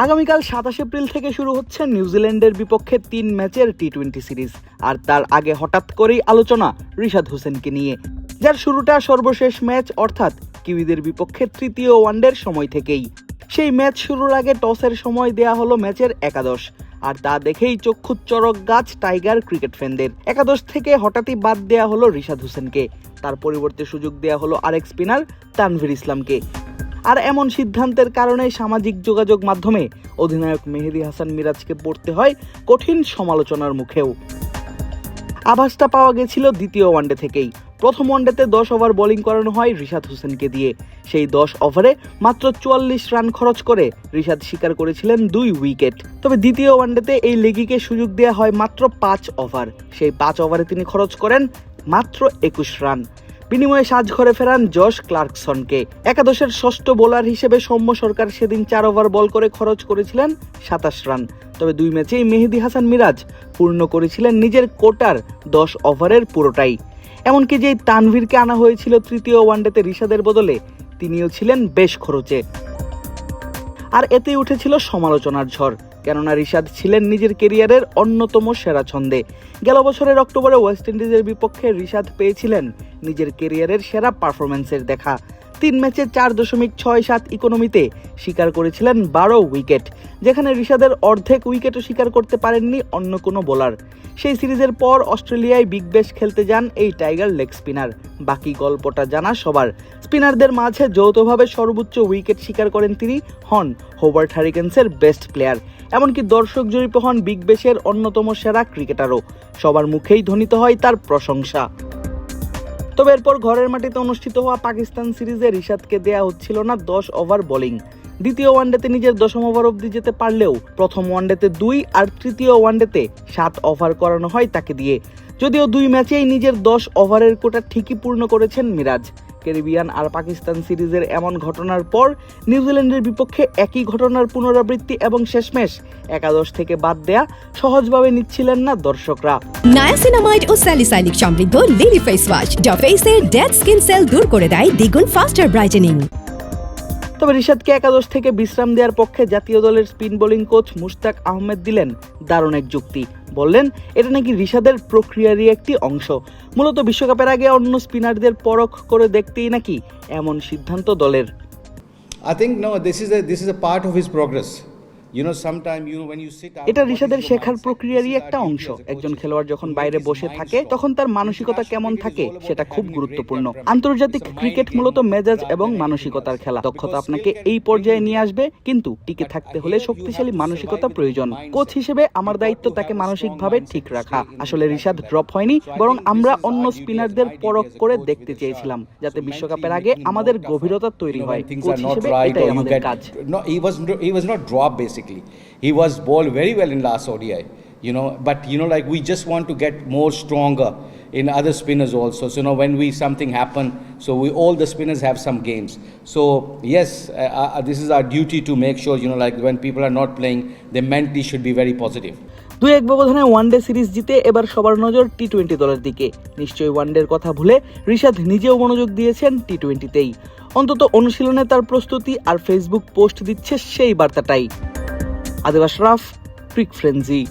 আগামীকাল 27 এপ্রিল থেকে শুরু হচ্ছে নিউজিল্যান্ডের বিপক্ষে 3 ম্যাচের টি-20 সিরিজ। আর তার আগে হঠাৎ করেই আলোচনা রিশাদ হোসেনকে নিয়ে, যার শুরুটা সর্বশেষ ম্যাচ অর্থাৎ কিউইদের বিপক্ষে তৃতীয় ওয়ানডের সময় থেকেই। সেই ম্যাচ শুরুর আগে টসের সময় দেয়া হলো ম্যাচের একাদশ, আর তা দেখেই চক্ষু চড়ক গাছ টাইগার ক্রিকেট ফ্যানদের। একাদশ থেকে হঠাৎই বাদ দেয়া হলো রিশাদ হোসেনকে, তার পরিবর্তে সুযোগ দেয়া হলো আরেক স্পিনার তানভীর ইসলামকে। আর এমন সিদ্ধান্তের কারণে সামাজিক যোগাযোগ মাধ্যমে অধিনায়ক মেহেদী হাসান মিরাজকে পড়তে হয় কঠিন সমালোচনার মুখেও। আভাসটা পাওয়া গেছিল দ্বিতীয় ওয়ানডে থেকেই। প্রথম ওয়ানডেতে 10 ওভার বোলিং করানো হয় রিশাদ হোসেনকে দিয়ে। সেই 10 ওভারে মাত্র 44 রান খরচ করে রিশাদ শিকার করেছিলেন 2 উইকেট। তবে দ্বিতীয় ওয়ানডেতে এই লেগিকে সুযোগ দেওয়া হয় মাত্র 5 ওভার। সেই 5 ওভারে তিনি খরচ করেন মাত্র 21 রান। বিনিময়ে সাজঘরে ফেরান জশ ক্লার্কসনকে। একাদশের ষষ্ঠ বোলার হিসেবে সৌম্য সরকার সেদিন 4 ওভার বল করে খরচ করেছিলেন 27 রান। তবে 2 ম্যাচেই মেহেদী হাসান মিরাজ পূর্ণ করেছিলেন নিজের কোটার 10 ওভারের পুরোটাই। এমনকি যেই তানভীরকে আনা হয়েছিল তৃতীয় ওয়ানডেতে রিশাদের বদলে, তিনিও ছিলেন বেশ খরচে। আর এতে উঠেছিল সমালোচনার ঝড়, কেননা রিশাদ ছিলেন নিজের কেরিয়ারের অন্যতম সেরা ছন্দে। গেল বছরের অক্টোবরে ওয়েস্ট ইন্ডিজের বিপক্ষে রিশাদ পেয়েছিলেন নিজের কেরিয়ারের সেরা পারফরম্যান্সের দেখা। 3 ম্যাচে 4.67 ইকোনমিতে শিকার করেছিলেন 12 উইকেট, যেখানে রিশাদের অর্ধেক উইকেটও শিকার করতে পারেননি অন্য কোনো বোলার। সেই সিরিজের পর অস্ট্রেলিয়ায় বিগ ব্যাশ খেলতে যান এই টাইগার লেগ স্পিনার। বাকি গল্পটা জানা সবার। স্পিনারদের মাঝে যৌথভাবে সর্বোচ্চ উইকেট শিকার করেন তিনি, হন হোবার্ট হারিকেন্সের বেস্ট প্লেয়ার। এমনকি দর্শক জরিপে হন বিগ ব্যাশের অন্যতম সেরা ক্রিকেটারও। সবার মুখেই ধ্বনিত হয় তার প্রশংসা। তবে এরপর ঘরের মাটিতে অনুষ্ঠিত হওয়া পাকিস্তান সিরিজে রিশাদকে দেয়া হচ্ছিল না 10 ওভার বোলিং। দ্বিতীয় ওয়ানডেতে নিজের 10ম ওভার অবধি যেতে পারলেও প্রথম ওয়ানডেতে 2 আর তৃতীয় ওয়ানডেতে 7 ওভার করানো হয় তাকে দিয়ে। যদিও 2 ম্যাচেই নিজের 10 ওভারের কোটা ঠিকই পূর্ণ করেছেন মিরাজ। ক্যারিবিয়ান আর পাকিস্তান সিরিজের এমন ঘটনার পর নিউজিল্যান্ডের বিপক্ষে একই ঘটনার পুনরাবৃত্তি এবং শেষমেশ একাদশ থেকে বাদ দেয়া সহজভাবে নিচ্ছিলেন না দর্শকরা। নায়াসিনামাইড ও স্যালিসাইলিক সমৃদ্ধ লিলি ফেস ওয়াশ যা ফেসের ডেড স্কিন সেল দূর করে দেয় দ্বিগুণ ফাস্টার ব্রাইটেনিং। তবে রিশাদকে একাদশ থেকে বিশ্রাম দেওয়ার পক্ষে জাতীয় দলের spin bowling coach Mushtaq Ahmed দিলেন দারুণ এক যুক্তি। বললেন এটা নাকি রিশাদের প্রক্রিয়ারই একটি অংশ। মূলত বিশ্বকাপের আগে অন্য স্পিনারদের পরখ করে দেখতেই নাকি এমন সিদ্ধান্ত দলের। I think no, this is a part of his progress. এটা রিশাদের শেখার প্রক্রিয়ারই একটা অংশ। একজন খেলোয়াড় যখন বাইরে বসে থাকে তখন তার মানসিকতা কেমন থাকে সেটা খুব গুরুত্বপূর্ণ। আন্তর্জাতিক ক্রিকেট মূলত মেজাজ এবং মানসিকতার খেলা। দক্ষতা আপনাকে এই পর্যায়ে নিয়ে আসবে, কিন্তু টিকে থাকতে হলে শক্তিশালী মানসিকতা প্রয়োজন। কোচ হিসেবে আমার দায়িত্ব তাকে মানসিকভাবে ঠিক রাখা। আসলে রিশাদ ড্রপ হয়নি, বরং আমরা অন্য স্পিনারদের পরখ করে দেখতে চেয়েছিলাম যাতে বিশ্বকাপের আগে আমাদের গভীরতা তৈরি হয়। কোচ হিসেবে এটাই আমাদের কাজ। He was not dropped basically. He was bowled very well in last ODI, but like we just want to get more stronger in other spinners also. So when something happen, so all the spinners have some games. So yes, this is our duty to make sure like when people are not playing, they mentally should be very positive. 2-1 ব্যবধানে one day series জিতে এবার সবার নজর টি-20 দলের দিকে। নিশ্চয়ই ওয়ানডের কথা ভুলে রিশাদ নিজেও মনোযোগ দিয়েছেন টি-20তেই। অন্তত অনুশীলনে তার প্রস্তুতি আর ফেসবুক পোস্ট দিচ্ছে সেই বার্তাটাই। আদিব আশরাফ, ক্রিক ফ্রেন্জি।